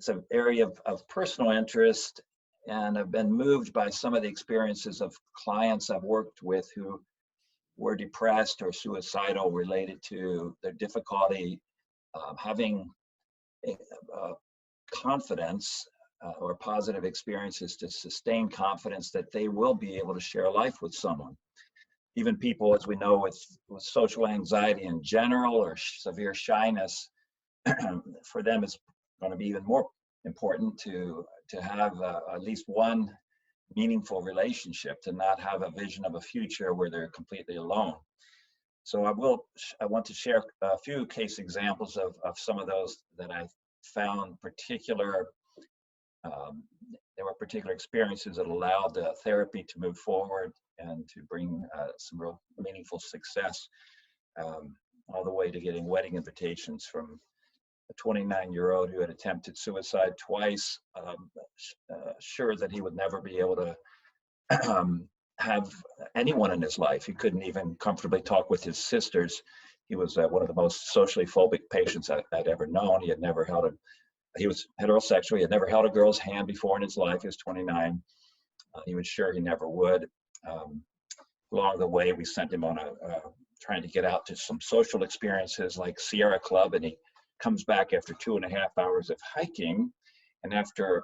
it's an area of personal interest, and I've been moved by some of the experiences of clients I've worked with who were depressed or suicidal related to their difficulty having confidence or positive experiences to sustain confidence that they will be able to share life with someone. Even people, as we know, with social anxiety in general or severe shyness, for them it's going to be even more important to have at least one meaningful relationship, to not have a vision of a future where they're completely alone. So I want to share a few case examples of some of those that I found particular. There were particular experiences that allowed therapy to move forward and to bring some real meaningful success, all the way to getting wedding invitations from a 29-year-old who had attempted suicide twice, sure that he would never be able to have anyone in his life. He couldn't even comfortably talk with his sisters. He was one of the most socially phobic patients I'd ever known. He had never held he was heterosexual. He had never held a girl's hand before in his life. He was 29. He was sure he never would. Along the way, we sent him on trying to get out to some social experiences like Sierra Club, and he comes back after 2.5 hours of hiking, and after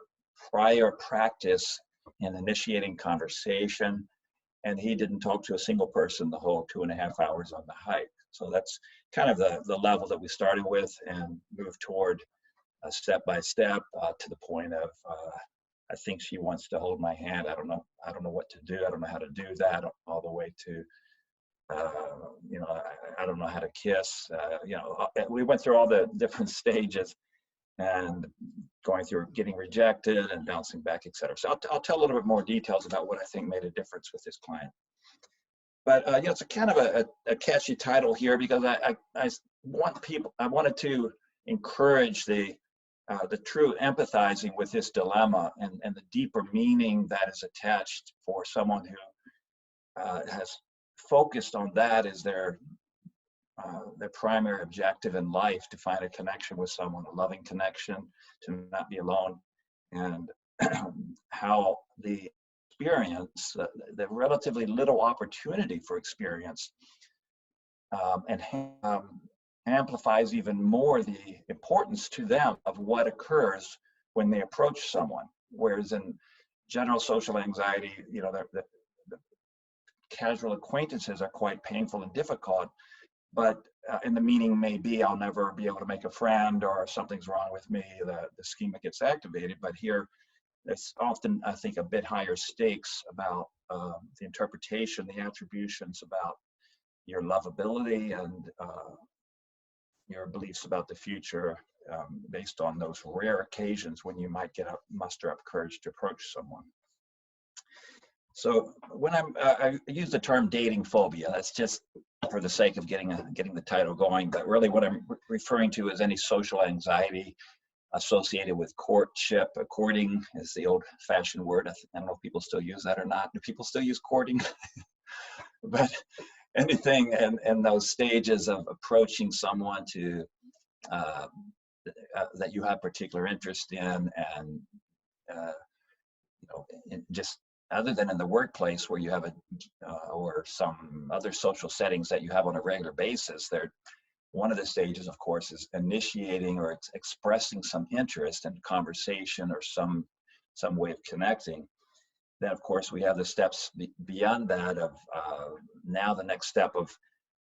prior practice in initiating conversation, and he didn't talk to a single person the whole 2.5 hours on the hike. So that's kind of the level that we started with, and moved toward step by step to the point of I think she wants to hold my hand. I don't know what to do. I don't know how to do that, all the way to I don't know how to kiss. We went through all the different stages, and going through getting rejected and bouncing back, etc. So I'll tell a little bit more details about what I think made a difference with this client. But it's a kind of a catchy title here, because I wanted to encourage the true empathizing with this dilemma, and the deeper meaning that is attached for someone who has focused on that as their primary objective in life, to find a connection with someone, a loving connection, to not be alone, and how the experience, the relatively little opportunity for experience, and amplifies even more the importance to them of what occurs when they approach someone. Whereas in general social anxiety, the casual acquaintances are quite painful and difficult, but and the meaning may be I'll never be able to make a friend, or something's wrong with me, the schema gets activated. But here it's often, I think, a bit higher stakes about the interpretation, the attributions about your lovability and your beliefs about the future, based on those rare occasions when you might muster up courage to approach someone. So when I use the term dating phobia, that's just for the sake of getting the title going, but really what I'm referring to is any social anxiety associated with courtship. Courting is the old-fashioned word. I don't know if people still use that or not. Do people still use courting? But anything in those stages of approaching someone to that you have particular interest in, and just other than in the workplace where you have or some other social settings that you have on a regular basis, one of the stages, of course, is initiating or expressing some interest in conversation or some way of connecting. Then, of course, we have the steps beyond that of now the next step of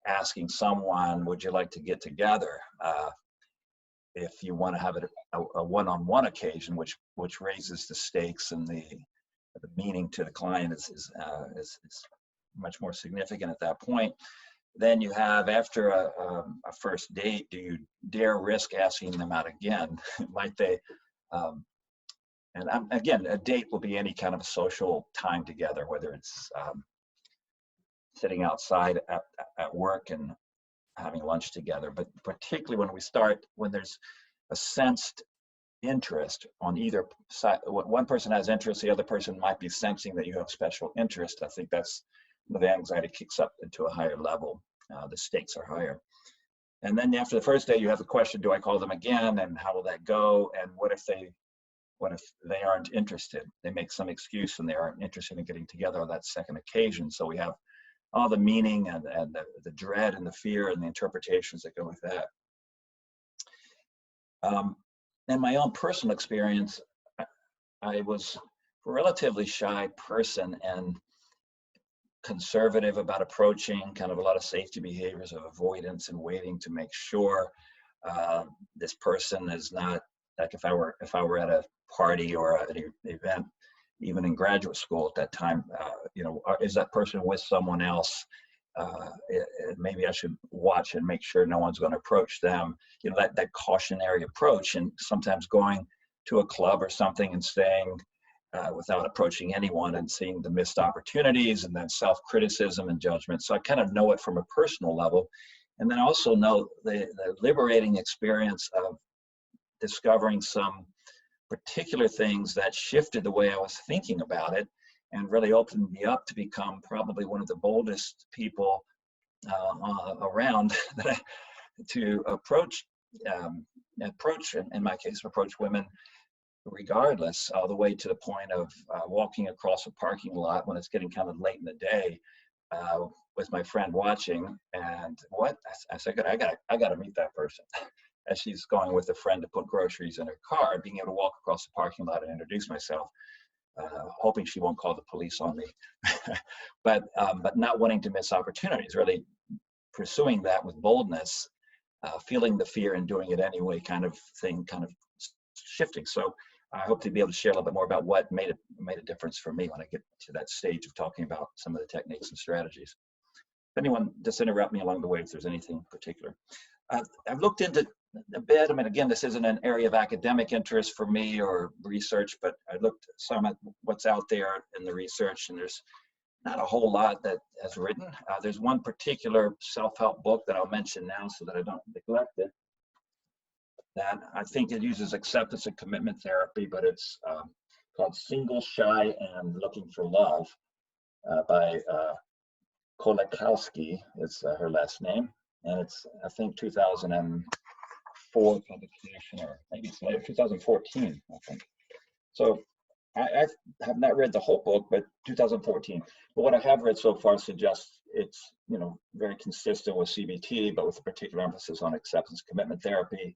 asking someone, would you like to get together? If you want to have a one-on-one occasion, which raises the stakes, and the meaning to the client is much more significant at that point. Then you have, after a first date, do you dare risk asking them out again? Might they? And again, a date will be any kind of social time together, whether it's sitting outside at work and having lunch together. But particularly when there's a sensed interest on either side, one person has interest, the other person might be sensing that you have special interest. I think that's when the anxiety kicks up into a higher level. The stakes are higher. And then after the first day, you have the question, do I call them again? And how will that go? And what if they aren't interested? They make some excuse and they aren't interested in getting together on that second occasion. So we have all the meaning and the dread and the fear and the interpretations that go with that. In my own personal experience, I was a relatively shy person and conservative about approaching kind of a lot of safety behaviors of avoidance and waiting to make sure this person is not, like if I were at a party or at an event, even in graduate school at that time, you know, is that person with someone else? Maybe I should watch and make sure no one's going to approach them. You know, that cautionary approach, and sometimes going to a club or something and staying without approaching anyone and seeing the missed opportunities, and then self-criticism and judgment. So I kind of know it from a personal level. And then I also know the liberating experience of discovering some particular things that shifted the way I was thinking about it and really opened me up to become probably one of the boldest people around to approach, in my case, approach women regardless, all the way to the point of walking across a parking lot when it's getting kind of late in the day with my friend watching, and I said, I got to meet that person. As she's going with a friend to put groceries in her car, being able to walk across the parking lot and introduce myself, hoping she won't call the police on me, but not wanting to miss opportunities, really pursuing that with boldness, feeling the fear and doing it anyway, kind of thing, kind of shifting. So I hope to be able to share a little bit more about what made a difference for me when I get to that stage of talking about some of the techniques and strategies. If anyone, just interrupt me along the way if there's anything particular. I've looked into a bit. I mean, again, this isn't an area of academic interest for me or research, but I looked some at what's out there in the research, and there's not a whole lot that has written. There's one particular self-help book that I'll mention now so that I don't neglect it, that I think it uses acceptance and commitment therapy, but it's called Single, Shy, and Looking for Love by Kolakowski is her last name. And it's, I think, 2004 publication, or maybe it's later, 2014, I think. So I have not read the whole book, but 2014. But what I have read so far suggests it's, you know, very consistent with CBT, but with a particular emphasis on acceptance commitment therapy,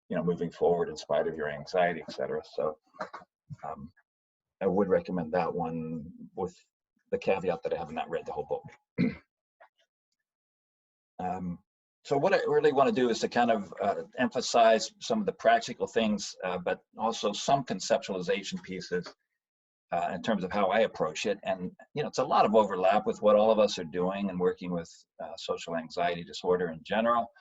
you know, moving forward in spite of your anxiety, et cetera. So I would recommend that one, with the caveat that I have not read the whole book. So what I really want to do is to kind of emphasize some of the practical things, but also some conceptualization pieces in terms of how I approach it. And, you know, it's a lot of overlap with what all of us are doing and working with social anxiety disorder in general.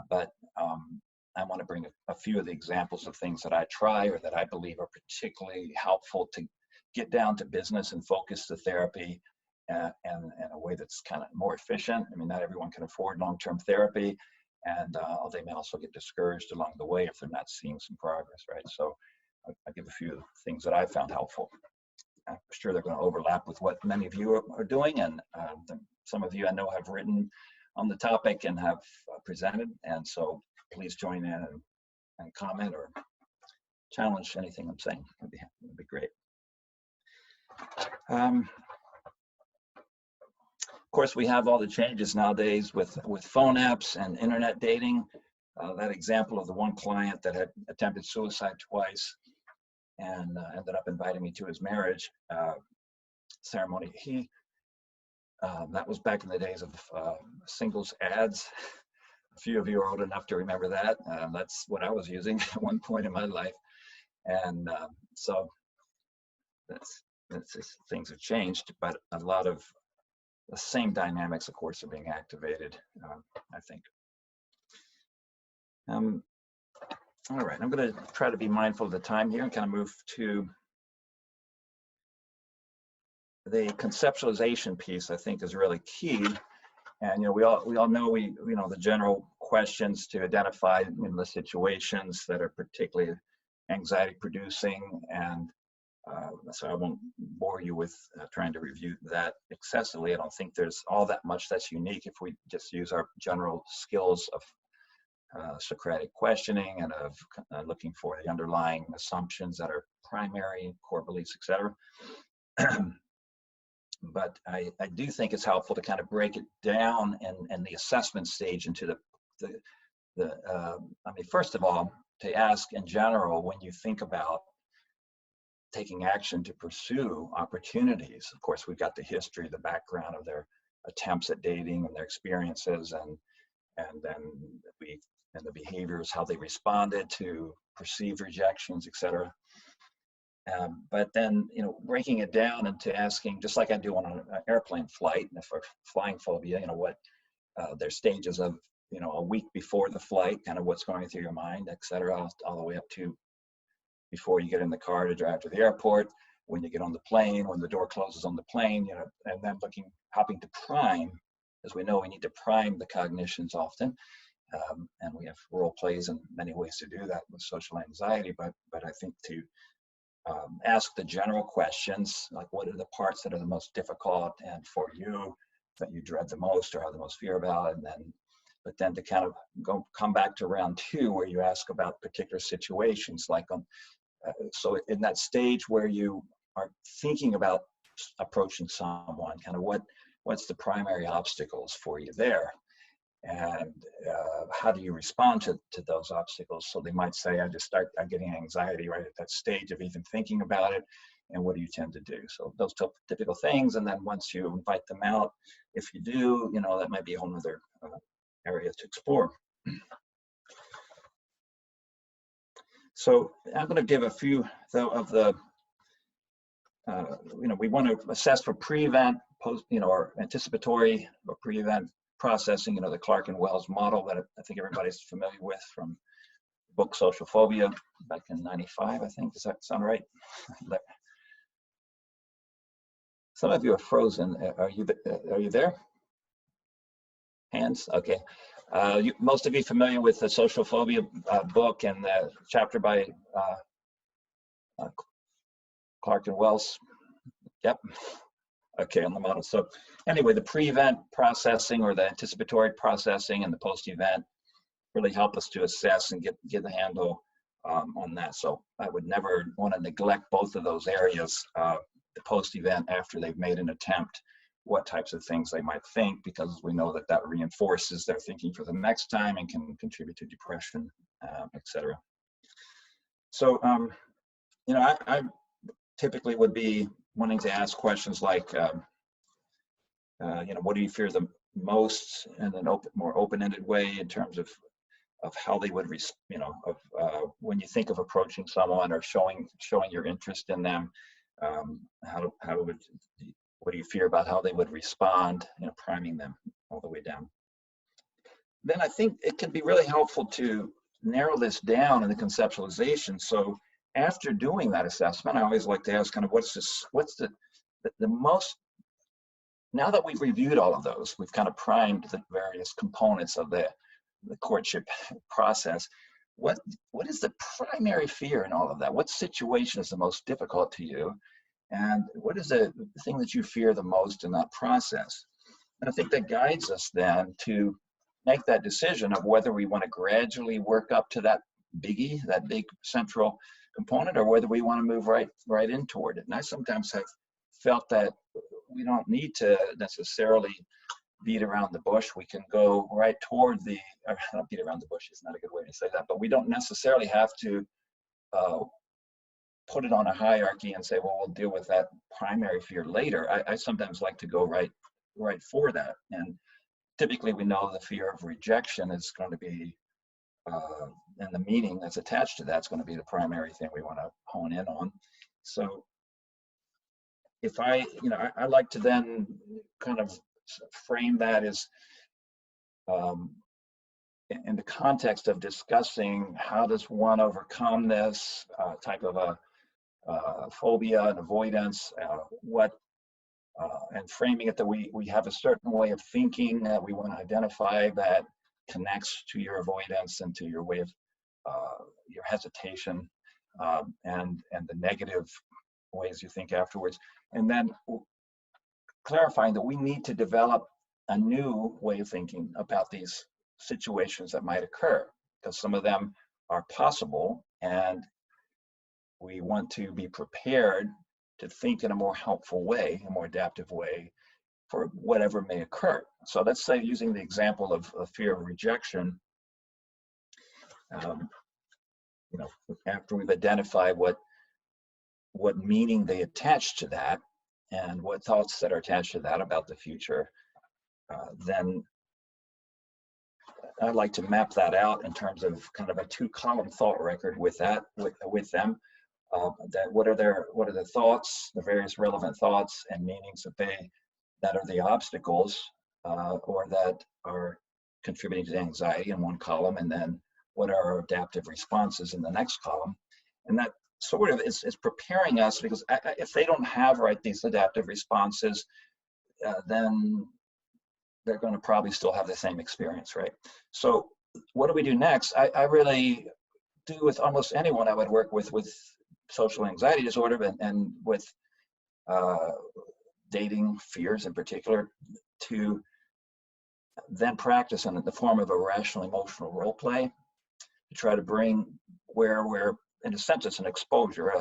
But I want to bring a few of the examples of things that I try or that I believe are particularly helpful to get down to business and focus the therapy and in a way that's kind of more efficient. I mean, not everyone can afford long-term therapy, and they may also get discouraged along the way if they're not seeing some progress, right? So I'll give a few things that I found helpful. I'm sure they're going to overlap with what many of you are doing, and some of you I know have written on the topic and have presented, and so please join in and comment or challenge anything I'm saying. It'd be great. Of course, we have all the changes nowadays with phone apps and internet dating. That example of the one client that had attempted suicide twice and ended up inviting me to his marriage ceremony. That was back in the days of singles ads. A few of you are old enough to remember that. That's what I was using at one point in my life. And so that's just, things have changed, but a lot of the same dynamics, of course, are being activated, I think. All right, I'm going to try to be mindful of the time here and kind of move to the conceptualization piece. I think is really key. And, you know, we all know the general questions to identify, you know, the situations that are particularly anxiety producing, and so I won't bore you with trying to review that excessively. I don't think there's all that much that's unique if we just use our general skills of Socratic questioning and of looking for the underlying assumptions that are primary, core beliefs, etc. But I do think it's helpful to kind of break it down and the assessment stage into I mean, first of all, to ask in general, when you think about taking action to pursue opportunities, of course, we've got the history, the background of their attempts at dating and their experiences, and then the behaviors, how they responded to perceived rejections, etc. But then, breaking it down into asking, just like I do on an airplane flight, and for flying phobia, what their stages of, a week before the flight, kind of what's going through your mind, etc., all the way up to before you get in the car to drive to the airport, when you get on the plane, when the door closes on the plane, and then helping to prime, as we know, we need to prime the cognitions often. And we have role plays and many ways to do that with social anxiety, but I think to ask the general questions, like what are the parts that are the most difficult and for you that you dread the most or have the most fear about, but then to kind of come back to round two where you ask about particular situations, like so in that stage where you are thinking about approaching someone, kind of what's the primary obstacles for you there, and how do you respond to those obstacles? So they might say, I'm getting anxiety right at that stage of even thinking about it, and what do you tend to do? So those typical things, and then once you invite them out, if you do, that might be a whole other area to explore. So I'm going to give a few though of the, we want to assess for pre-event, post, or anticipatory or pre-event processing, the Clark and Wells model that I think everybody's familiar with from the book Social Phobia back in '95, I think. Does that sound right? Some of you are frozen. Are you there? Hands? Okay. Most of you familiar with the Social Phobia book and the chapter by Clark and Wells? Yep. Okay, on the model. So anyway, the pre-event processing or the anticipatory processing and the post-event really help us to assess and get a handle on that. So I would never want to neglect both of those areas, the post-event after they've made an attempt, what types of things they might think, because we know that reinforces their thinking for the next time and can contribute to depression, etc. So, I typically would be wanting to ask questions like, what do you fear the most, in an more open-ended way in terms of how they would, when you think of approaching someone or showing your interest in them, what do you fear about how they would respond, priming them all the way down. Then I think it can be really helpful to narrow this down in the conceptualization. So after doing that assessment, I always like to ask kind of what's the most, now that we've reviewed all of those, we've kind of primed the various components of the courtship process. What is the primary fear in all of that? What situation is the most difficult to you? And what is the thing that you fear the most in that process? And I think that guides us then to make that decision of whether we want to gradually work up to that biggie, that big central component, or whether we want to move right in toward it. And I sometimes have felt that we don't need to necessarily beat around the bush. We can go right toward not beat around the bush is not a good way to say that, but we don't necessarily have to put it on a hierarchy and say, well, we'll deal with that primary fear later. I sometimes like to go right for that. And typically we know the fear of rejection is going to be, and the meaning that's attached to that's going to be the primary thing we want to hone in on. So if I like to then kind of frame that as in the context of discussing how does one overcome this type of a phobia and avoidance, and framing it that we have a certain way of thinking that we want to identify that connects to your avoidance and to your way of your hesitation, and the negative ways you think afterwards, and then clarifying that we need to develop a new way of thinking about these situations that might occur. because some of them are possible, and we want to be prepared to think in a more helpful way, a more adaptive way for whatever may occur. So let's say, using the example of fear of rejection, you know, after we've identified what meaning they attach to that and what thoughts that are attached to that about the future, then I'd like to map that out in terms of kind of a 2-column thought record with that, with them. That what are the thoughts, the various relevant thoughts and meanings that are the obstacles, or that are contributing to the anxiety in one column, and then what are our adaptive responses in the next column. And that sort of is preparing us, because if they don't have these adaptive responses, then they're going to probably still have the same experience, right? So what do we do next? I really do, with almost anyone I would work with social anxiety disorder, and with dating fears in particular, to then practice in the form of a rational emotional role play, to try to bring where we're, in a sense, it's an exposure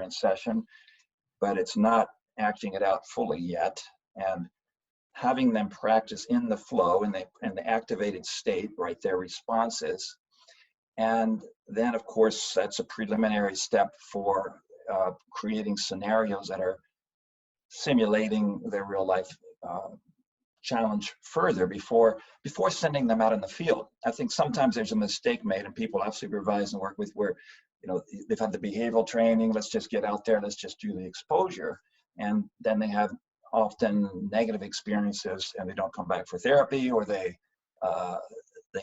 in session, but it's not acting it out fully yet, and having them practice in the flow, in the activated state, write their responses. And then, of course, that's a preliminary step for creating scenarios that are simulating their real life challenge further before sending them out in the field. I think sometimes there's a mistake made, and people I've supervised and worked with, where, you know, they've had the behavioral training, let's just get out there, let's just do the exposure, and then they have often negative experiences, and they don't come back for therapy, or they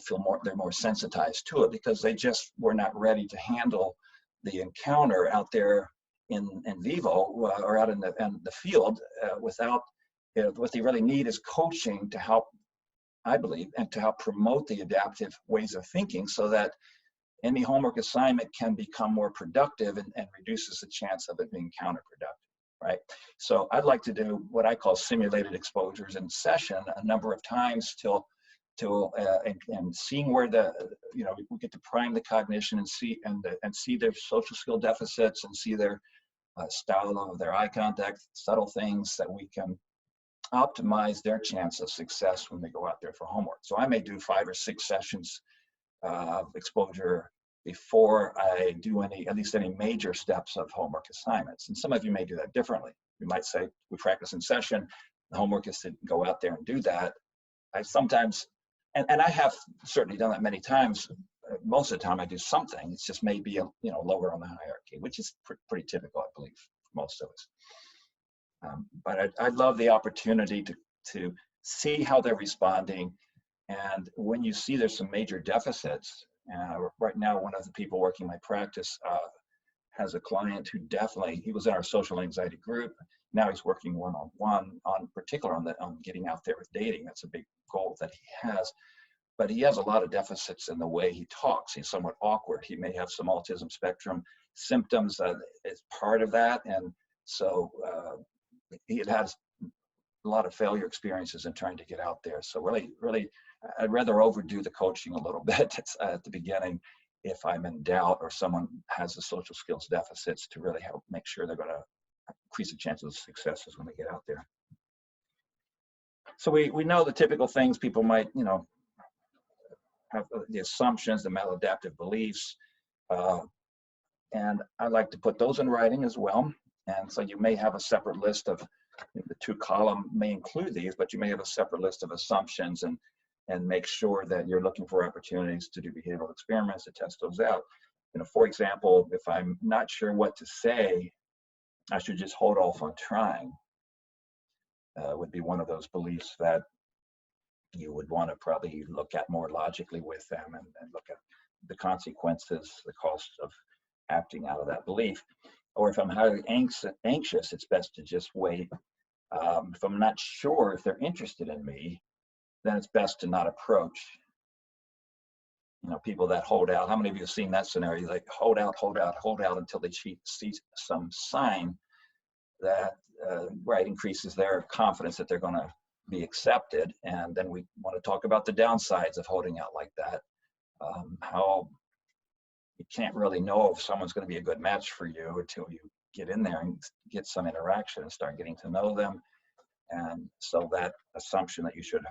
feel they're more sensitized to it because they just were not ready to handle the encounter out there in vivo, or out in the field, without, you know, what they really need is coaching to help, I believe, and to help promote the adaptive ways of thinking, so that any homework assignment can become more productive and reduces the chance of it being counterproductive. Right. So I'd like to do what I call simulated exposures in session a number of times till and seeing where we get to prime the cognition and see their social skill deficits, and see their style of their eye contact, subtle things that we can optimize their chance of success when they go out there for homework. So I may do 5 or 6 sessions of exposure before I do at least any major steps of homework assignments. And some of you may do that differently. You might say, we practice in session, the homework is to go out there and do that. I sometimes, and I have certainly done that many times. Most of the time I do something. It's just maybe lower on the hierarchy, which is pretty typical, I believe, for most of us. But I love the opportunity to see how they're responding. And when you see there's some major deficits, right now, one of the people working my practice has a client who he was in our social anxiety group. Now he's working one-on-one on getting out there with dating. That's a big goal that he has. But he has a lot of deficits in the way he talks. He's somewhat awkward. He may have some autism spectrum symptoms as part of that. And so he has a lot of failure experiences in trying to get out there. So really, I'd rather overdo the coaching a little bit at the beginning if I'm in doubt, or someone has the social skills deficits, to really help make sure they're going to increase the chances of successes when they get out there. So we know the typical things people might, have the assumptions, the maladaptive beliefs, and I like to put those in writing as well. And so you may have a separate list of, the 2-column may include these, but you may have a separate list of assumptions, and make sure that you're looking for opportunities to do behavioral experiments to test those out. For example, if I'm not sure what to say, I should just hold off on trying. Would be one of those beliefs that you would want to probably look at more logically with them, and look at the consequences, the costs of acting out of that belief. Or if I'm highly anxious, it's best to just wait. If I'm not sure if they're interested in me, then it's best to not approach. People that hold out. How many of you have seen that scenario? They hold out until they see some sign that increases their confidence that they're going to be accepted. And then we want to talk about the downsides of holding out like that. how you can't really know if someone's going to be a good match for you until you get in there and get some interaction and start getting to know them. And so that assumption that you should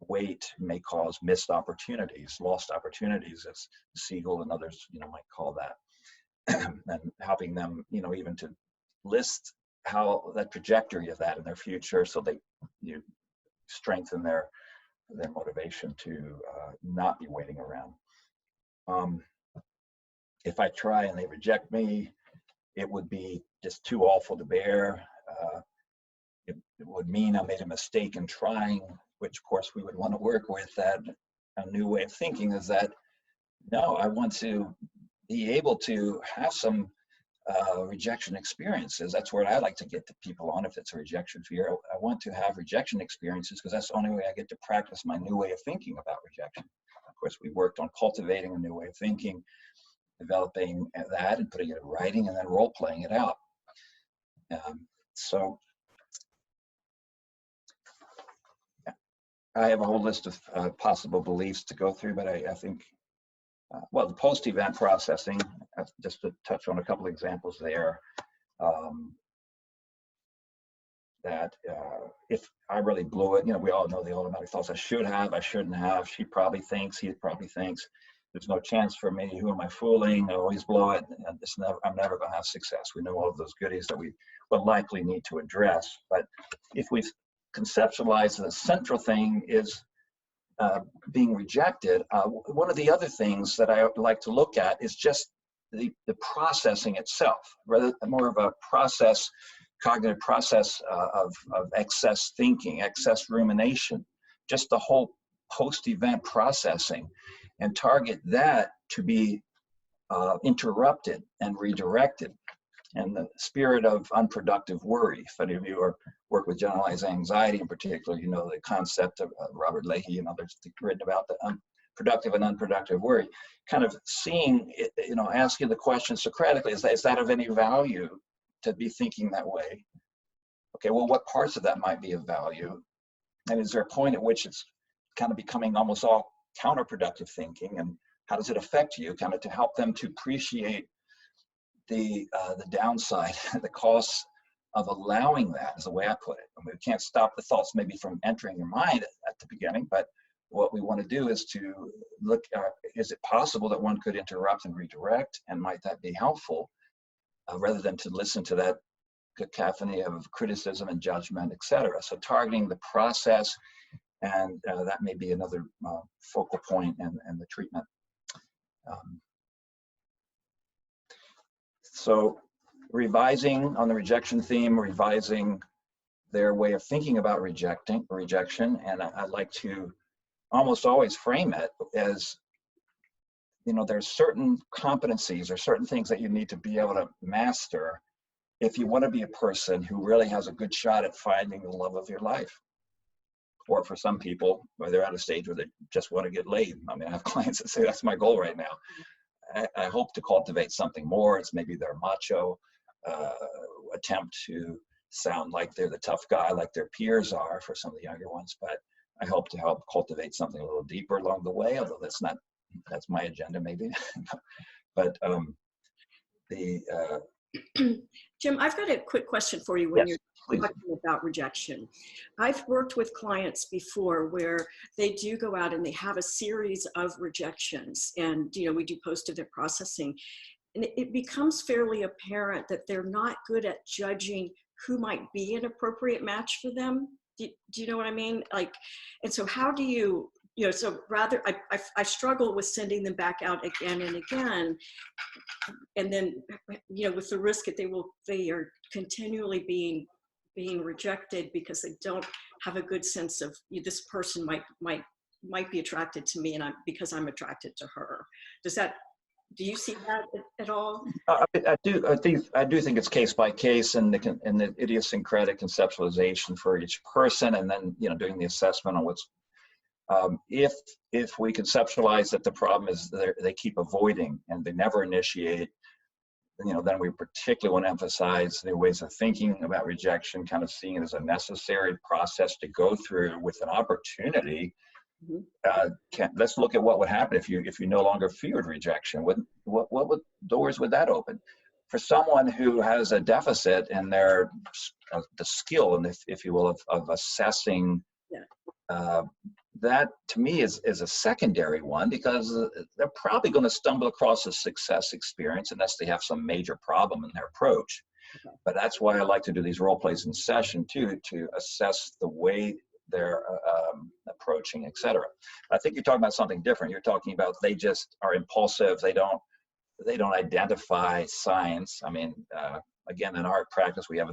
wait may cause missed opportunities, lost opportunities, as Siegel and others, might call that. And helping them, even to list how that trajectory of that in their future, so they strengthen their motivation to not be waiting around. If I try and they reject me, it would be just too awful to bear. It would mean I made a mistake in trying, which of course we would want to work with. That a new way of thinking is that, no, I want to be able to have some rejection experiences. That's where I like to get the people on if it's a rejection fear. I want to have rejection experiences because that's the only way I get to practice my new way of thinking about rejection. Of course, we worked on cultivating a new way of thinking, developing that and putting it in writing and then role-playing it out. So I have a whole list of possible beliefs to go through, but I think, well, the post-event processing, just to touch on a couple of examples there, that if I really blew it, we all know the automatic thoughts, I should have, I shouldn't have, she probably thinks, he probably thinks, there's no chance for me, who am I fooling, I always blow it, and I'm never going to have success. We know all of those goodies that we will likely need to address. But if we conceptualize the central thing is being rejected, one of the other things that I would like to look at is just the processing itself, rather more of a process, cognitive process of excess thinking, excess rumination, just the whole post-event processing, and target that to be interrupted and redirected. And the spirit of unproductive worry. If any of you work with generalized anxiety in particular, the concept of Robert Leahy and others written about the productive and unproductive worry. Kind of seeing it, asking the question Socratically, is that of any value to be thinking that way? Okay, well, what parts of that might be of value? And is there a point at which it's kind of becoming almost all counterproductive thinking? And how does it affect you? Kind of to help them to appreciate the downside, the costs of allowing that, is the way I put it. I mean, we can't stop the thoughts maybe from entering your mind at the beginning, but what we want to do is to look at, is it possible that one could interrupt and redirect, and might that be helpful, rather than to listen to that cacophony of criticism and judgment, etc. So targeting the process, and that may be another focal point in the treatment. So revising on the rejection theme, revising their way of thinking about rejection, and I like to almost always frame it as, there's certain competencies or certain things that you need to be able to master if you want to be a person who really has a good shot at finding the love of your life. Or for some people, where they're at a stage where they just want to get laid. I mean, I have clients that say that's my goal right now. I hope to cultivate something more. It's maybe their macho attempt to sound like they're the tough guy, like their peers are for some of the younger ones. But I hope to help cultivate something a little deeper along the way, although that's my agenda maybe. But Jim, I've got a quick question for you when you're talking about rejection. I've worked with clients before where they do go out and they have a series of rejections, and we do post-event processing, and it becomes fairly apparent that they're not good at judging who might be an appropriate match for them. Do you know what I mean? And so how do you, so rather, I struggle with sending them back out again and again, and then, with the risk that they are continually being rejected because they don't have a good sense of, this person might be attracted to me, and because I'm attracted to her. Do you see that at all? I do think it's case by case, and the idiosyncratic conceptualization for each person, and then doing the assessment on what's. If we conceptualize that the problem is they keep avoiding and they never initiate, then we particularly want to emphasize the ways of thinking about rejection, kind of seeing it as a necessary process to go through with an opportunity Mhm. Let's look at what would happen if you no longer feared rejection. What doors would that open? For someone who has a deficit in their the skill, and if you will, of assessing, Yeah. that to me is a secondary one, because they're probably going to stumble across a success experience unless they have some major problem in their approach. Okay. But that's why I like to do these role plays in session too, to assess the way they're approaching, etc. I think you're talking about something different. You're talking about they just are impulsive. They don't identify signs. I mean, again, in our practice, we have a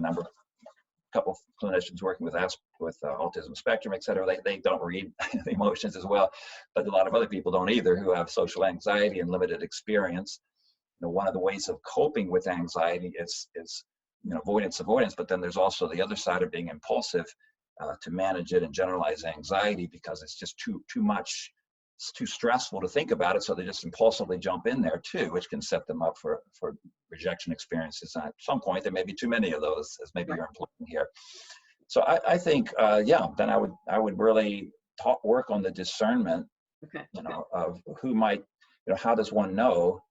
couple of clinicians working with autism spectrum, et cetera. They don't read the emotions as well, but a lot of other people don't either, who have social anxiety and limited experience. You know, one of the ways of coping with anxiety is avoidance, but then there's also the other side of being impulsive, to manage it and generalize anxiety, because it's just too much. It's too stressful to think about it, so they just impulsively jump in there too, which can set them up for rejection experiences. And at some point, there may be too many of those, as maybe you're implying here. So I think, then I would really work on the discernment, Okay. of who might, how does one know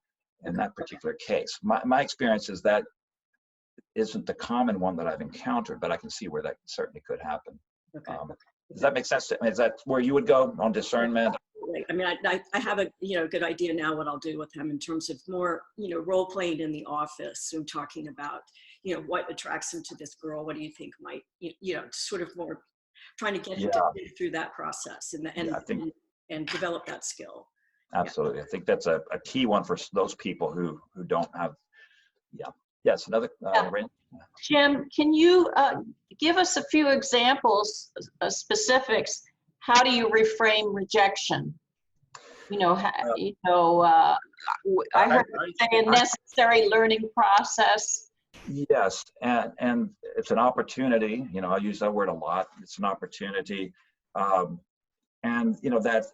in that particular case. My experience is that isn't the common one that I've encountered, but I can see where that certainly could happen. Okay. Does that make sense? Is that where you would go on discernment? Right. I mean, I have a good idea now what I'll do with him in terms of more role playing in the office. So talking about what attracts him to this girl. What do you think might sort of more trying to get him to think through that process and develop that skill. Absolutely, I think that's a key one for those people who don't have. Yes, another. Jim, can you give us a few examples, specifics? How do you reframe rejection? I heard you say a necessary learning process. Yes, and it's an opportunity. I use that word a lot. It's an opportunity, and that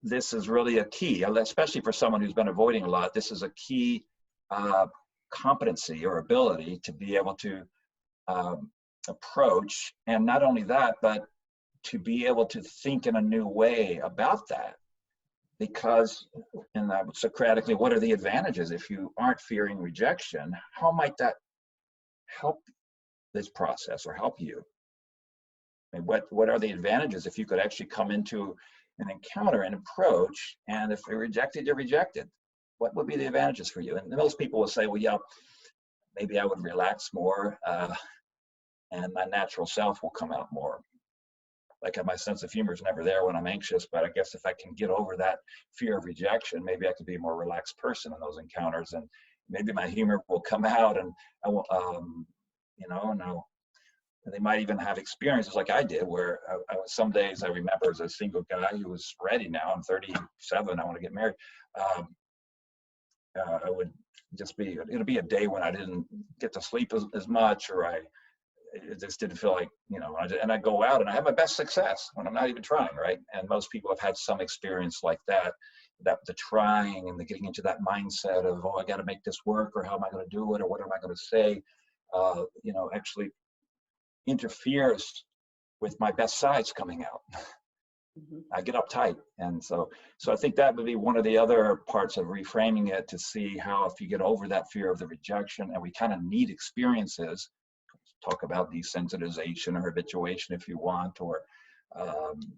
this is really a key, especially for someone who's been avoiding a lot. This is a key competency or ability to be able to approach, and not only that, but to be able to think in a new way about that. Because, and Socratically, what are the advantages if you aren't fearing rejection? How might that help this process or help you? I mean, what are the advantages if you could actually come into an encounter and approach, and if you're rejected, you're rejected? What would be the advantages for you? And most people will say, well, yeah, maybe I would relax more, and my natural self will come out more. Like, my sense of humor is never there when I'm anxious, but I guess if I can get over that fear of rejection, maybe I could be a more relaxed person in those encounters, and maybe my humor will come out, and I will, they might even have experiences like I did, where some days I remember, as a single guy who was ready now, I'm 37, I want to get married. I would just it'll be a day when I didn't get to sleep as much, or it just didn't feel like, and I go out and I have my best success when I'm not even trying, right? And most people have had some experience like that the trying and the getting into that mindset of, oh, I got to make this work, or how am I going to do it, or what am I going to say, actually interferes with my best sides coming out. Mm-hmm. I get uptight. And so I think that would be one of the other parts of reframing it, to see how, if you get over that fear of the rejection, and we kind of need experiences, talk about desensitization or habituation if you want, or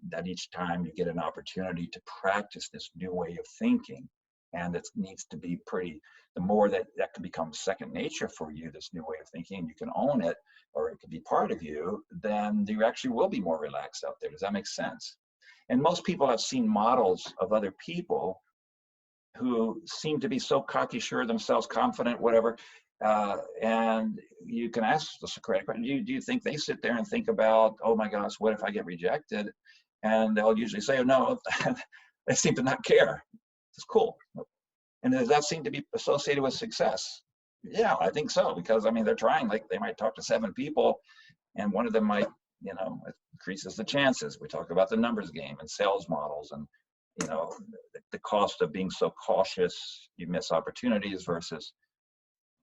that each time you get an opportunity to practice this new way of thinking, and it needs to be the more that can become second nature for you, this new way of thinking, you can own it, or it can be part of you, then you actually will be more relaxed out there. Does that make sense? And most people have seen models of other people who seem to be so cocky, sure of themselves, confident, whatever. And you can ask the Socratic question, do you think they sit there and think about, oh my gosh, what if I get rejected? And they'll usually say, oh, no, they seem to not care. It's cool. And does that seem to be associated with success? Yeah, I think so, because they're trying, like they might talk to 7 people, and one of them might, it increases the chances. We talk about the numbers game and sales models, and the cost of being so cautious, you miss opportunities, versus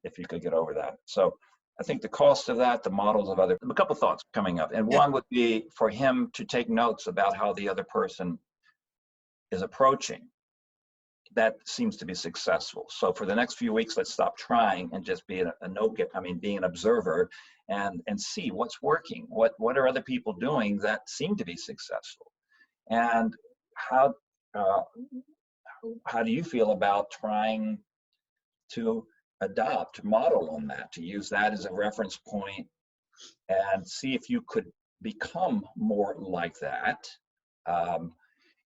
if you could get over that. So I think the cost of that, the models of other, a couple thoughts coming up. And one would be for him to take notes about how the other person is approaching. That seems to be successful. So for the next few weeks, let's stop trying and just be a note get, I mean, being an observer and see what's working. What are other people doing that seem to be successful? And how do you feel about trying to adopt, model on that, to use that as a reference point and see if you could become more like that?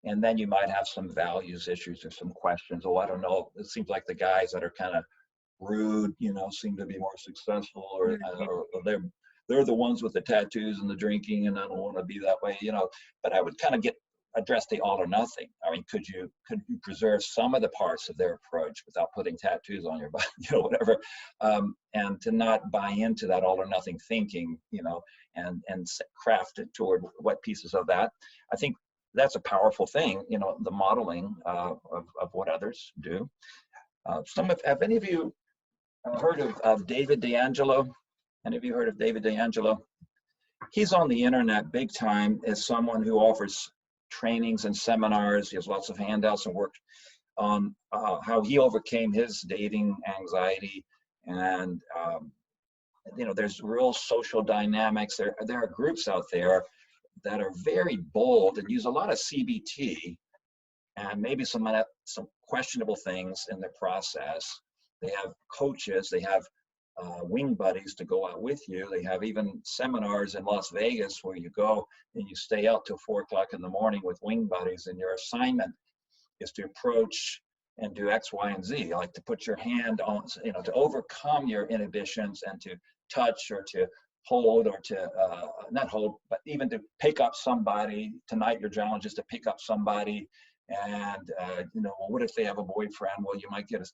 And then you might have some values issues or some questions. Oh, I don't know. It seems like the guys that are kind of rude, you know, seem to be more successful, or they're the ones with the tattoos and the drinking, and I don't want to be that way, you know. But I would kind of address the all or nothing. I mean, could you preserve some of the parts of their approach without putting tattoos on your body, you know, whatever, and to not buy into that all or nothing thinking, you know, and craft it toward what pieces of that. I think that's a powerful thing, you know, the modeling of what others do. Have any of you heard of David D'Angelo? Any of you heard of David D'Angelo? He's on the internet big time as someone who offers trainings and seminars. He has lots of handouts and work on how he overcame his dating anxiety. And, you know, there's real social dynamics. There are groups out there that are very bold and use a lot of CBT and maybe some questionable things in their process. They have coaches, they have wing buddies to go out with you. They have even seminars in Las Vegas where you go and you stay out till 4 o'clock in the morning with wing buddies, and your assignment is to approach and do X, Y, and Z, like to put your hand on, you know, to overcome your inhibitions and to touch or to hold or to not hold, but even to pick up somebody. Tonight your challenge is to pick up somebody, and you know, well, what if they have a boyfriend? Well, you might get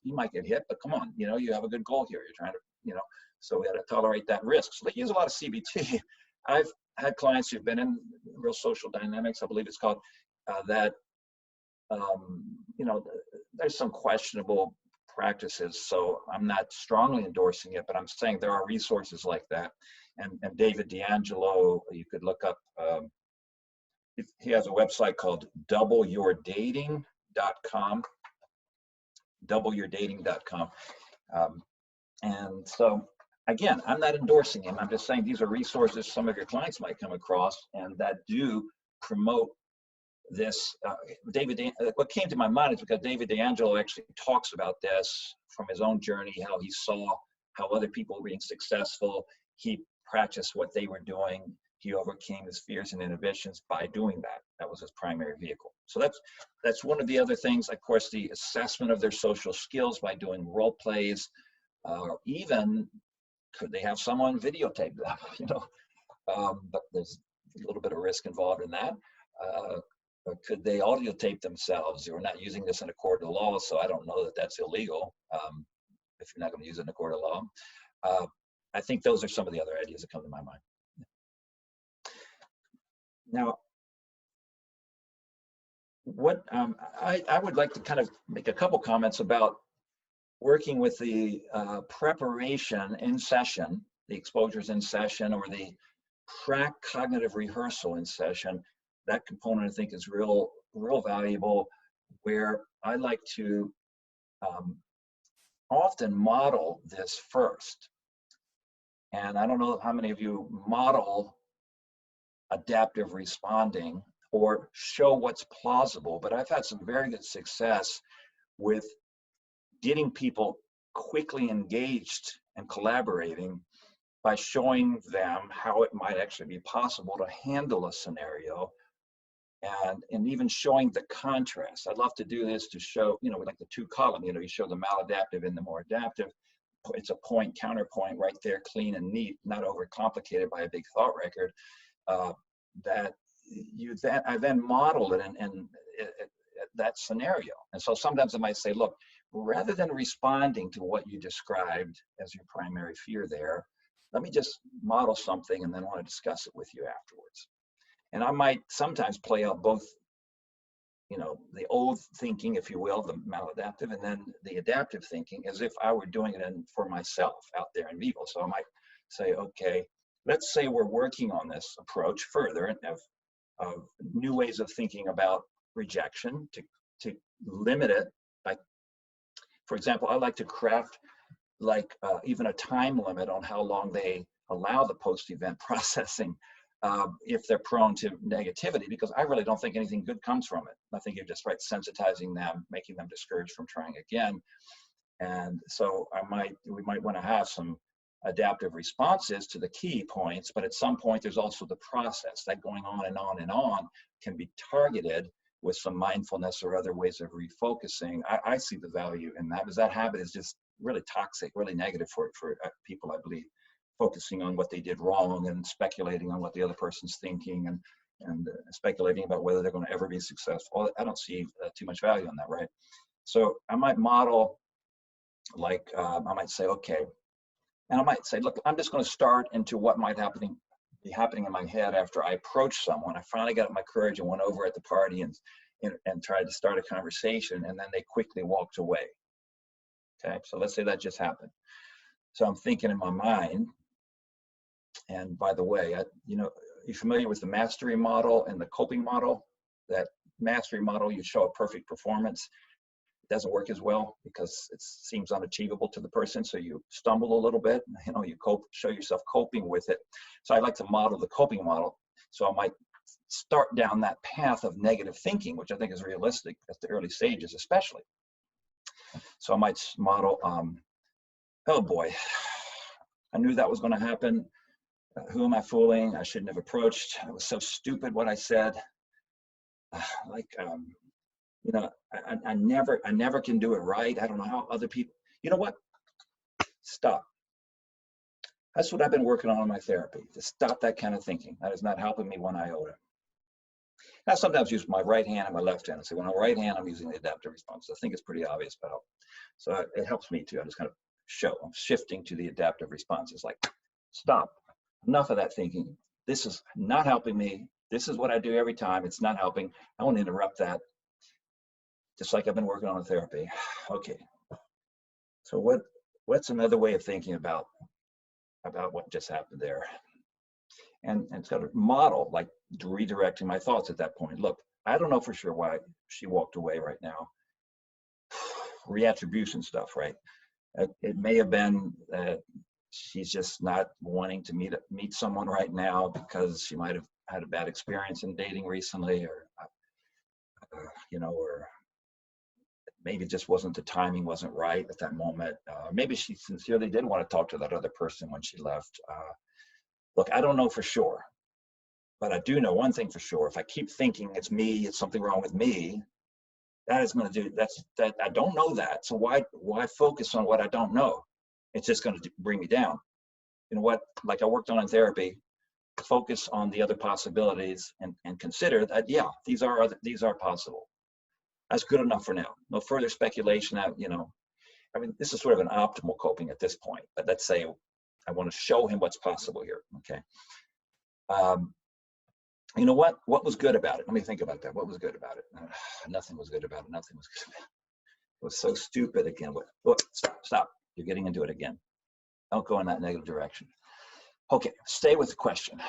hit, but come on, you know, you have a good goal here. You're trying to, you know, so we got to tolerate that risk. So they use a lot of CBT. I've had clients who've been in real social dynamics, I believe it's called, that you know, there's some questionable practices. So I'm not strongly endorsing it, but I'm saying there are resources like that. And David D'Angelo, you could look up, he has a website called doubleyourdating.com, doubleyourdating.com. And so, again, I'm not endorsing him. I'm just saying these are resources some of your clients might come across and that do promote this. What came to my mind is because David D'Angelo actually talks about this from his own journey, how he saw how other people were being successful. He practiced what they were doing. He overcame his fears and inhibitions by doing that. That was his primary vehicle. So that's one of the other things. Of course, the assessment of their social skills by doing role plays, or even could they have someone videotape them, you know, but there's a little bit of risk involved in that. Or could they audio tape themselves? We're not using this in a court of law, so I don't know that that's illegal if you're not going to use it in a court of law. I think those are some of the other ideas that come to my mind. Now, what I would like to kind of make a couple comments about working with the preparation in session, the exposures in session, or the cognitive rehearsal in session. That component I think is real valuable, where I like to often model this first. And I don't know how many of you model adaptive responding or show what's plausible, but I've had some very good success with getting people quickly engaged and collaborating by showing them how it might actually be possible to handle a scenario, and even showing the contrast. I'd love to do this to show, you know, like the 2-column, you know, you show the maladaptive and the more adaptive. It's a point, counterpoint right there, clean and neat, not overcomplicated by a big thought record. That I then model it in that scenario. And so sometimes I might say, look, rather than responding to what you described as your primary fear there, let me just model something and then want to discuss it with you afterwards. And I might sometimes play out both, you know, the old thinking, if you will, the maladaptive, and then the adaptive thinking as if I were doing it for myself out there in vivo. So I might say, okay, let's say we're working on this approach further and have new ways of thinking about rejection to limit it. Like, for example, I like to craft like even a time limit on how long they allow the post-event processing if they're prone to negativity, because I really don't think anything good comes from it. I think you're just sensitizing them, making them discouraged from trying again. And so we might want to have some adaptive responses to the key points, but at some point there's also the process that going on and on and on can be targeted with some mindfulness or other ways of refocusing. I see the value in that, because that habit is just really toxic, really negative for people, I believe, focusing on what they did wrong and speculating on what the other person's thinking and speculating about whether they're going to ever be successful. I don't see too much value in that, right? So I might model, like, I might say, okay, and I might say, look, I'm just going to start into what might be happening in my head after I approach someone. I finally got up my courage and went over at the party and tried to start a conversation, and then they quickly walked away. Okay, so let's say that just happened. So I'm thinking in my mind, and by the way, you're familiar with the mastery model and the coping model? That mastery model, you show a perfect performance. It doesn't work as well because it seems unachievable to the person. So you stumble a little bit, you show yourself coping with it. So I like to model the coping model. So I might start down that path of negative thinking, which I think is realistic at the early stages, especially. So I might model, oh boy, I knew that was going to happen. Who am I fooling? I shouldn't have approached. It was so stupid what I said. I never can do it right. I don't know how other people, you know what? Stop. That's what I've been working on in my therapy, to stop that kind of thinking. That is not helping me one iota. I sometimes use my right hand and my left hand. So when I'm right hand, I'm using the adaptive response. I think it's pretty obvious, but so it helps me too. I just kind of I'm shifting to the adaptive response. It's like, stop. Enough of that thinking. This is not helping me. This is what I do every time. It's not helping. I want to interrupt that. Just like I've been working on in therapy. Okay. So what's another way of thinking about what just happened there? And sort of model, like redirecting my thoughts at that point. Look, I don't know for sure why she walked away right now. Reattribution stuff, right? It may have been that she's just not wanting to meet someone right now because she might have had a bad experience in dating recently, or or maybe just the timing wasn't right at that moment. Maybe she sincerely did want to talk to that other person when she left. Look, I don't know for sure, but I do know one thing for sure. If I keep thinking it's me, it's something wrong with me, that is going to do that. I don't know that. So why focus on what I don't know? It's just going to bring me down. You know what? Like I worked on in therapy, focus on the other possibilities and consider that, yeah, these are possible. That's good enough for now. No further speculation. This is sort of an optimal coping at this point, but let's say I want to show him what's possible here. Okay. You know what? What was good about it? Let me think about that. What was good about it? Nothing was good about it. Nothing was good about it. It was so stupid again. Look, stop. You're getting into it again. Don't go in that negative direction. Okay, stay with the question.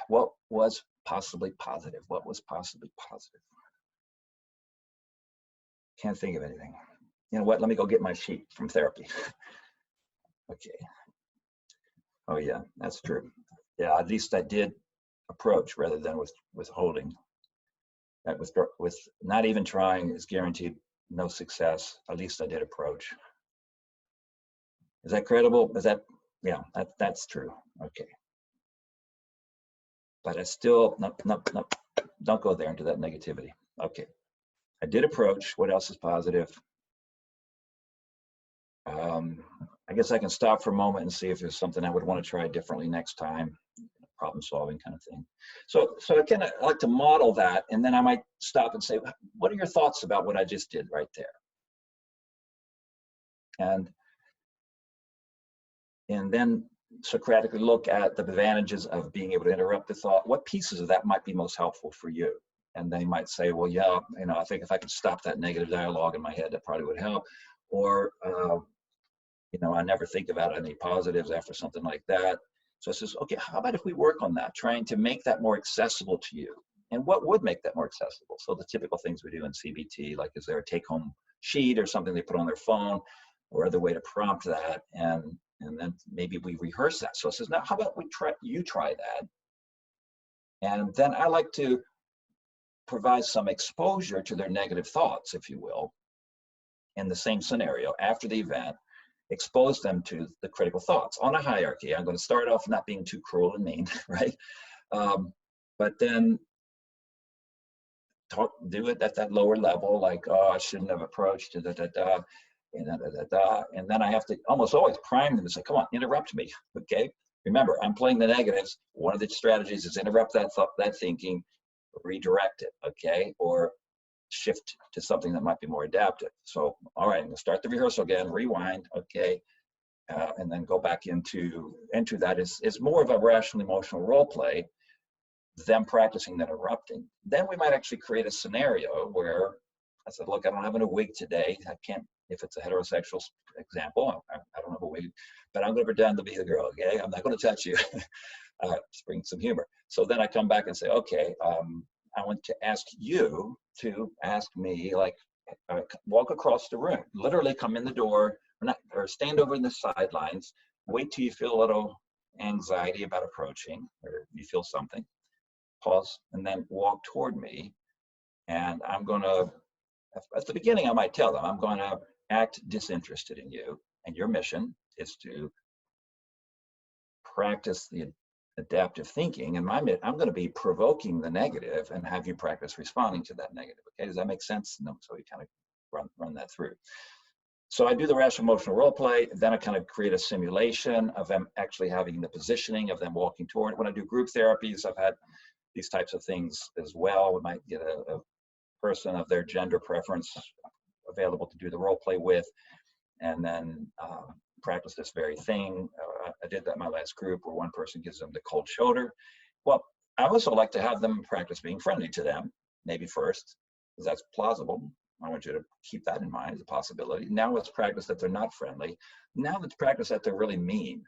What was possibly positive? What was possibly positive? Can't think of anything. You know what? Let me go get my sheet from therapy. Okay. Oh yeah, that's true. Yeah, at least I did approach rather than withholding. That with not even trying is guaranteed no success. At least I did approach. Is that credible? Yeah, that's true. Okay. But I still, nope, don't go there into that negativity. Okay. I did approach. What else is positive? I guess I can stop for a moment and see if there's something I would want to try differently next time. Problem solving kind of thing. So I like to model that, and then I might stop and say, what are your thoughts about what I just did right there? And then Socratically look at the advantages of being able to interrupt the thought. What pieces of that might be most helpful for you? And they might say, well, yeah, I think if I could stop that negative dialogue in my head, that probably would help. Or, I never think about any positives after something like that. So I says, okay, how about if we work on that, trying to make that more accessible to you? And what would make that more accessible? So the typical things we do in CBT, like is there a take-home sheet or something they put on their phone, or other way to prompt that, and then maybe we rehearse that. So it says, now how about you try that? And then I like to provide some exposure to their negative thoughts, if you will, in the same scenario after the event, expose them to the critical thoughts on a hierarchy. I'm going to start off not being too cruel and mean, right? But then do it at that lower level, like, oh, I shouldn't have approached, and then I have to almost always prime them and say, come on, interrupt me, okay? Remember, I'm playing the negatives. One of the strategies is interrupt that thought, that thinking, redirect it, okay? Or shift to something that might be more adaptive. So, all right, I'm gonna start the rehearsal again, rewind, okay? And then go back into that is more of a rational emotional role play, them practicing that interrupting. Then we might actually create a scenario where I said, look, I don't have a wig today. I can't, if it's a heterosexual example, I don't have a wig, but I'm going to pretend to be the girl, okay? I'm not going to touch you. Just bring some humor. So then I come back and say, okay, I want to ask you to ask me, like, walk across the room, literally come in the door, or stand over in the sidelines, wait till you feel a little anxiety about approaching, or you feel something, pause, and then walk toward me. And I'm going to, at the beginning, I might tell them, I'm going to act disinterested in you, and your mission is to practice the adaptive thinking, and I'm going to be provoking the negative and have you practice responding to that negative. Okay, does that make sense? No, so we kind of run that through. So I do the rational emotional role play, then I kind of create a simulation of them actually having the positioning of them walking toward. When I do group therapies, I've had these types of things as well. We might get a person of their gender preference available to do the role play with, and then practice this very thing. I did that in my last group where one person gives them the cold shoulder. Well, I also like to have them practice being friendly to them, maybe first, because that's plausible. I want you to keep that in mind as a possibility. Now let's practice that they're not friendly. Now let's practice that they're really mean.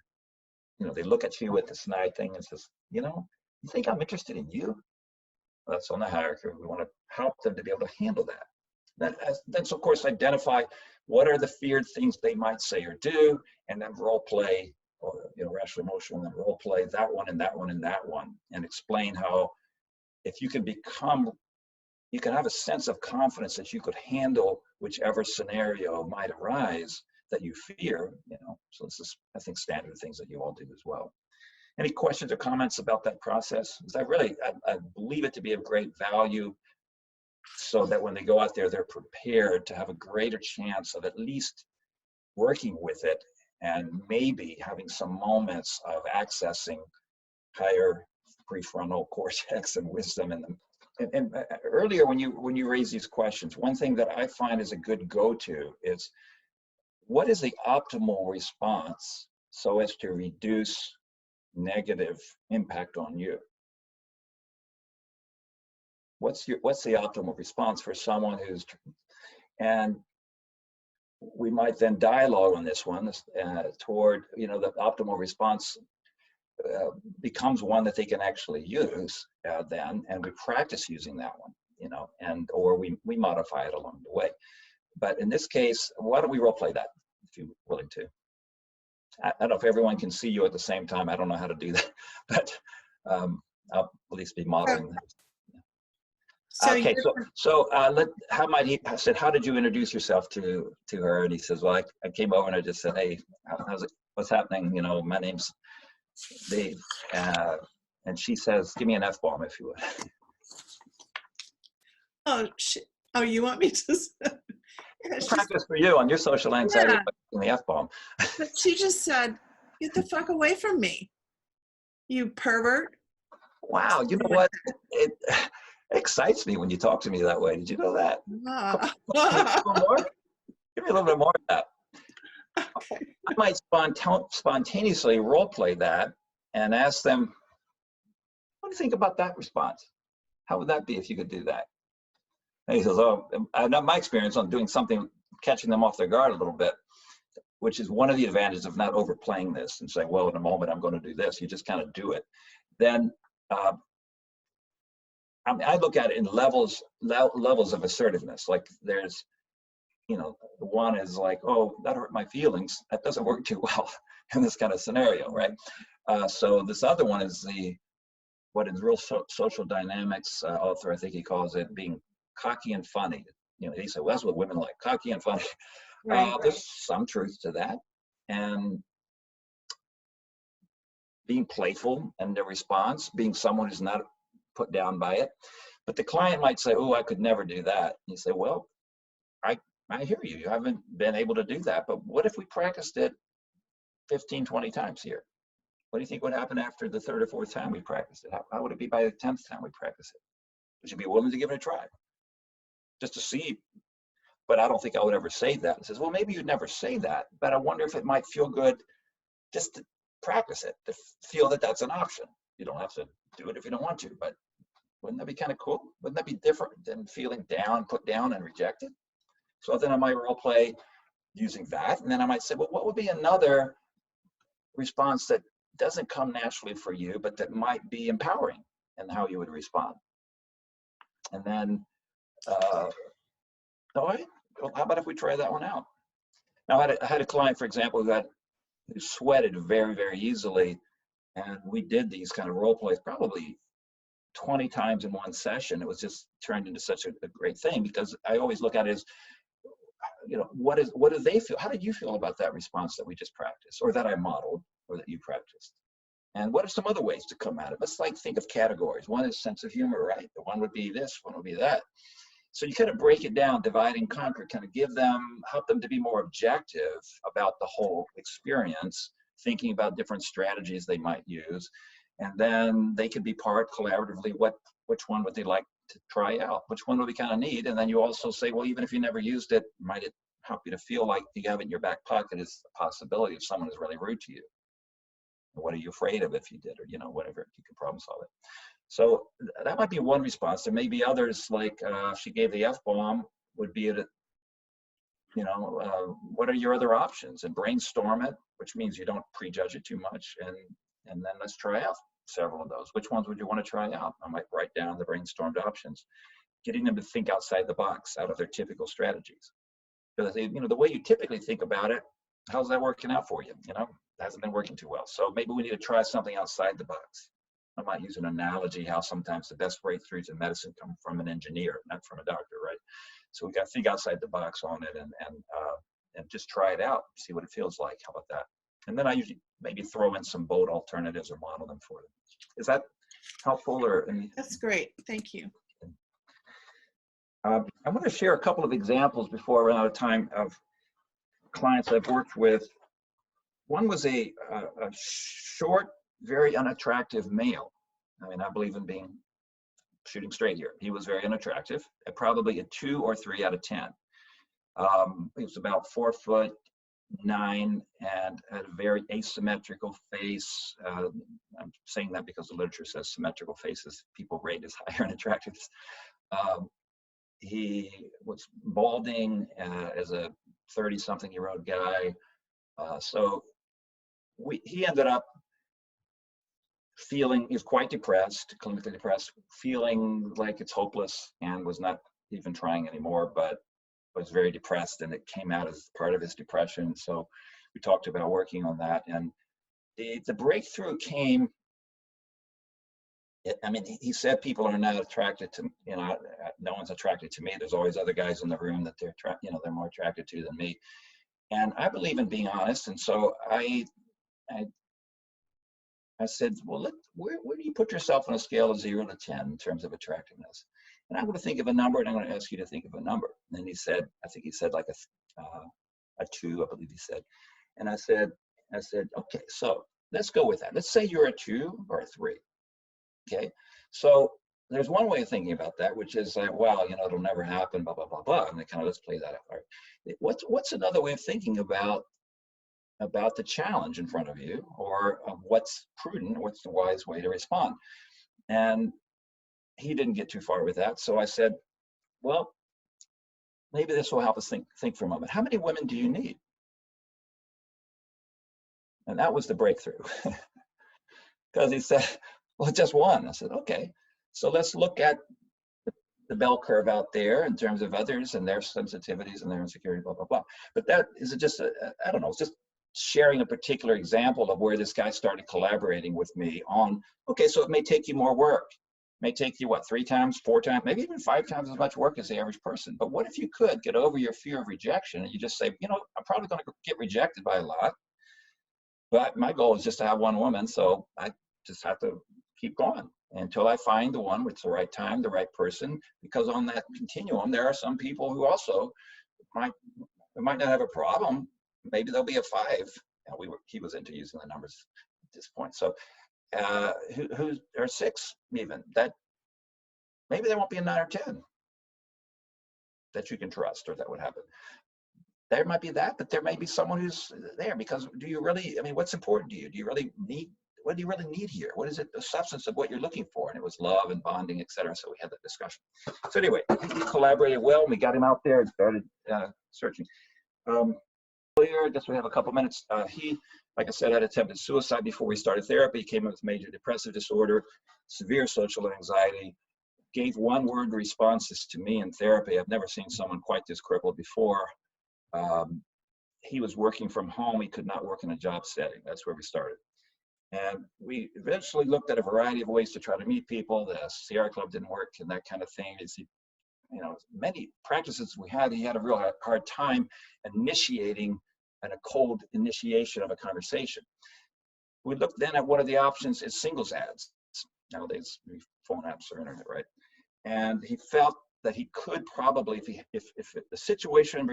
You know, they look at you with the snide thing and says, you know, you think I'm interested in you? Well, that's on the hierarchy. We want to help them to be able to handle that. Then of course, identify what are the feared things they might say or do, and then role play, or rational emotional, and then role play that one and that one and that one, and explain how if you can have a sense of confidence that you could handle whichever scenario might arise that you fear. So this is, I think, standard things that you all do as well. Any questions or comments about that process? Because I believe it to be of great value, so that when they go out there, they're prepared to have a greater chance of at least working with it, and maybe having some moments of accessing higher prefrontal cortex and wisdom in them. And earlier, when you raise these questions, one thing that I find is a good go-to is, what is the optimal response so as to reduce negative impact on you? What's the optimal response for someone who's, and we might then dialogue on this one toward, the optimal response becomes one that they can actually use then, and we practice using that one, or we modify it along the way. But in this case, why don't we role play that, if you're willing to? I don't know if everyone can see you at the same time. I don't know how to do that, but I'll at least be modeling that. So okay, how might he? I said, how did you introduce yourself to her? And he says, well, I came over and I just said, hey, how's it? What's happening? My name's Dave. And she says, give me an F-bomb, if you would. Oh, you want me to? Practice for you on your social anxiety, in the F-bomb. But she just said, get the fuck away from me, you pervert. Wow, you know what? It excites me when you talk to me that way. Did you know that? Give me a little bit more of that. Okay. I might spontaneously role play that and ask them, what do you think about that response? How would that be if you could do that? And he says, oh, I know my experience on doing something, catching them off their guard a little bit. which is one of the advantages of not overplaying this and saying, well, in a moment I'm going to do this. You just kind of do it. Then I mean, I look at it in levels of assertiveness. Like there's, you know, one is like, oh, that hurt my feelings. That doesn't work too well in this kind of scenario, right? So this other one is what is real social dynamics author, I think he calls it, being cocky and funny. You know, he said, well, that's what women like, cocky and funny. Right. There's some truth to that. And being playful in their response, being someone who's not put down by it. But the client might say, oh, I could never do that. And you say, well, I hear you. You haven't been able to do that. But what if we practiced it 15, 20 times here? What do you think would happen after the third or fourth time we practiced it? How would it be by the 10th time we practice it? Would you be willing to give it a try? Just to see. But I don't think I would ever say that. It says, well, maybe you'd never say that, but I wonder if it might feel good just to practice it, to feel that that's an option. You don't have to do it if you don't want to, but wouldn't that be kind of cool? Wouldn't that be different than feeling down, put down, and rejected? So then I might role play using that, and then I might say, well, what would be another response that doesn't come naturally for you, but that might be empowering in how you would respond? And then, all right, well, how about if we try that one out? Now, I had a client, for example, who sweated very, very easily, and we did these kind of role plays probably 20 times in one session. It was just turned into such a great thing, because I always look at it as, you know, what do they feel? How did you feel about that response that we just practiced, or that I modeled, or that you practiced? And what are some other ways to come at it? Let's like think of categories. One is sense of humor, right? The one would be this, one would be that. So you kind of break it down, divide and conquer, kind of help them to be more objective about the whole experience, thinking about different strategies they might use. And then they could be part collaboratively, which one would they like to try out? Which one would we kind of need? And then you also say, well, even if you never used it, might it help you to feel like you have it in your back pocket as a possibility if someone is really rude to you? What are you afraid of if you did, or, you know, whatever, you can problem solve it. So that might be one response. There may be others, like she gave the F-bomb, would be, you know, what are your other options? And brainstorm it, which means you don't prejudge it too much. And then let's try out several of those. Which ones would you want to try out? I might write down the brainstormed options, getting them to think outside the box, out of their typical strategies. Because, you know, the way you typically think about it, how's that working out for you? You know, it hasn't been working too well. So maybe we need to try something outside the box. I might use an analogy how sometimes the best breakthroughs in medicine come from an engineer, not from a doctor, right? So we got to think outside the box on it and just try it out, see what it feels like. How about that? And then I usually maybe throw in some bold alternatives or model them for them. Is that helpful? Or That's great. Thank you. I want to share a couple of examples before I run out of time of clients I've worked with. One was a short, very unattractive male. I mean, I believe in shooting straight here. He was very unattractive, probably a 2 or 3 out of 10. He was about 4'9" and had a very asymmetrical face. I'm saying that because the literature says symmetrical faces people rate as higher in attractiveness. He was balding as a 30-something-year-old guy. So he ended up feeling, he's quite depressed, clinically depressed, feeling like it's hopeless, and was not even trying anymore, but was very depressed, and it came out as part of his depression. So we talked about working on that, and the breakthrough came. I mean, he said people are not attracted to, you know, no one's attracted to me. There's always other guys in the room that they're more attracted to than me. And I believe in being honest. And so I said, well, where do you put yourself on a scale of 0 to 10 in terms of attractiveness? And I'm going to think of a number, and I'm going to ask you to think of a number. And then he said, I think he said like a 2, I believe he said. And I said, okay, so let's go with that. Let's say you're a 2 or a 3. Okay, so there's one way of thinking about that, which is like, well, you know, it'll never happen, blah, blah, blah, blah. And then kind of let's play that apart. What's another way of thinking about the challenge in front of you, or what's prudent, what's the wise way to respond? And he didn't get too far with that. So I said, well, maybe this will help us think for a moment. How many women do you need? And that was the breakthrough. Because he said, well, just one. I said, okay, so let's look at the bell curve out there in terms of others and their sensitivities and their insecurity, blah, blah, blah. But that is just, I don't know, it's just sharing a particular example of where this guy started collaborating with me on, okay, so it may take you more work. It may take you, what, 3 times, 4 times, maybe even 5 times as much work as the average person. But what if you could get over your fear of rejection and you just say, you know, I'm probably going to get rejected by a lot, but my goal is just to have one woman, so I just have to keep going until I find the one with the right time, the right person, because on that continuum, there are some people who also might not have a problem. Maybe there'll be a 5. He was into using the numbers at this point. So or 6 even, that maybe there won't be a 9 or 10 that you can trust or that would happen. There might be that, but there may be someone who's there, because do you really, I mean, what's important to you? Do you really need, what do you really need here? What is it, the substance of what you're looking for? And it was love and bonding, etc. So we had that discussion. So anyway, we collaborated well, and we got him out there and started searching. Earlier, I guess we have a couple minutes. He, like I said, had attempted suicide before we started therapy. He came in with major depressive disorder, severe social anxiety, gave one-word responses to me in therapy. I've never seen someone quite this crippled before. He was working from home. He could not work in a job setting. That's where we started. And we eventually looked at a variety of ways to try to meet people. The Sierra Club didn't work and that kind of thing. You know, many practices we had, he had a real hard time initiating a cold initiation of a conversation. We looked then at one of the options is singles ads. Nowadays, phone apps or internet, right? And he felt that he could probably, if the situation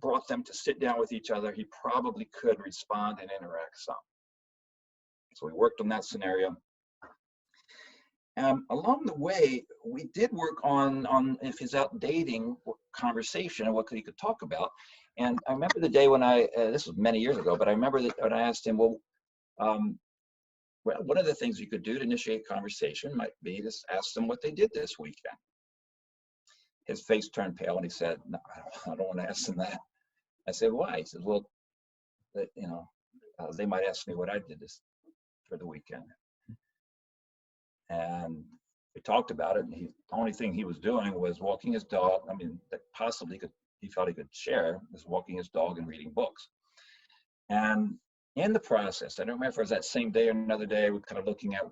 brought them to sit down with each other, he probably could respond and interact some. So we worked on that scenario. Along the way, we did work on if he's out dating conversation and what he could talk about. And I remember the day when this was many years ago, but I remember that when I asked him, well, one of the things you could do to initiate conversation might be to ask them what they did this weekend. His face turned pale and he said, no, I don't want to ask them that. I said, why? He said, well, you know, they might ask me what I did for the weekend. And we talked about it, and the only thing he was doing was walking his dog. I mean, that possibly he felt he could share was walking his dog and reading books. And in the process, I don't remember if it was that same day or another day, we're kind of looking at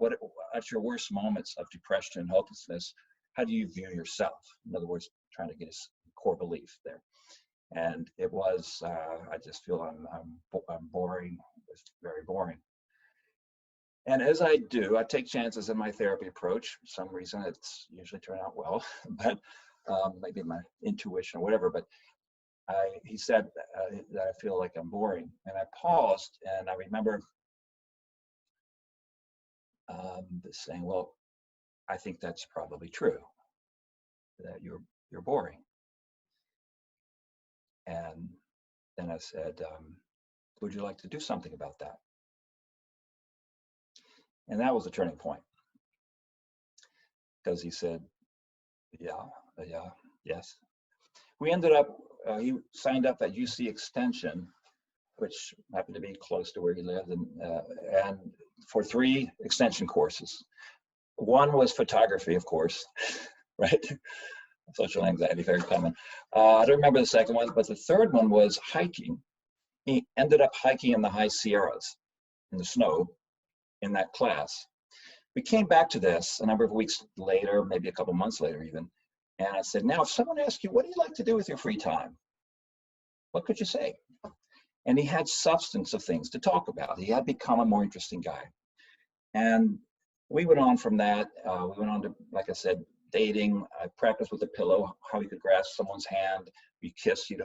at your worst moments of depression and hopelessness, how do you view yourself? In other words, trying to get his core belief there. And it was, I just feel I'm boring. It's very boring. And as I do, I take chances in my therapy approach. For some reason, it's usually turned out well, but maybe my intuition or whatever. But he said that I feel like I'm boring. And I paused, and I remember saying, well, I think that's probably true, that you're boring. And then I said, would you like to do something about that? And that was a turning point, because he said, yes. We ended up, he signed up at UC Extension, which happened to be close to where he lived, and for 3 extension courses. One was photography, of course, right? Social anxiety, very common. I don't remember the second one, but the third one was hiking. He ended up hiking in the high Sierras in the snow in that class. We came back to this a number of weeks later, maybe a couple months later even, and I said, now if someone asks you, what do you like to do with your free time? What could you say? And he had substance of things to talk about. He had become a more interesting guy. And we went on from that. We went on to, like I said, dating. I practiced with a pillow, how he could grasp someone's hand. We kissed, we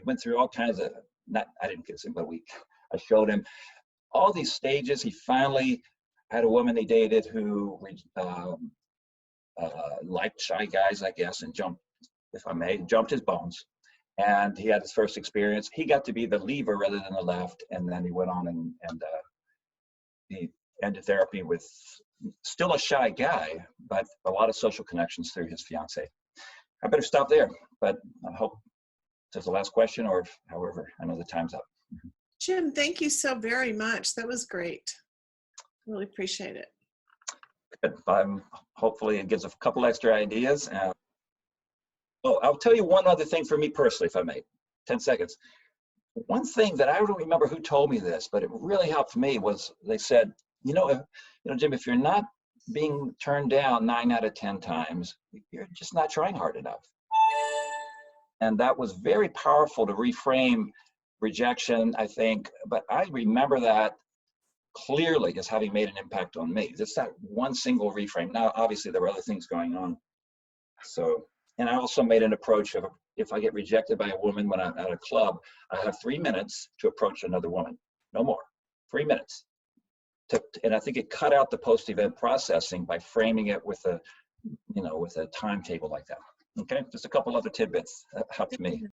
went through all kinds of, I didn't kiss him, but I showed him all these stages. He finally had a woman he dated who liked shy guys, I guess, and jumped his bones. And he had his first experience. He got to be the lever rather than the left. And then he went on and he ended therapy with still a shy guy, but a lot of social connections through his fiance. I better stop there, but I hope this is the last question, or however, I know the time's up. Jim, thank you so very much. That was great. Really appreciate it. Good. Hopefully it gives a couple extra ideas. Oh, I'll tell you one other thing for me personally, if I may. 10 seconds. One thing that I don't remember who told me this, but it really helped me was they said, Jim, if you're not being turned down 9 out of 10 times, you're just not trying hard enough. And that was very powerful to reframe rejection, I think, but I remember that clearly as having made an impact on me. Just that one single reframe. Now, obviously there were other things going on. So, and I also made an approach of, if I get rejected by a woman when I'm at a club, I have 3 minutes to approach another woman, no more, 3 minutes. And I think it cut out the post-event processing by framing it with a, with a timetable like that. Okay, just a couple other tidbits that helped me.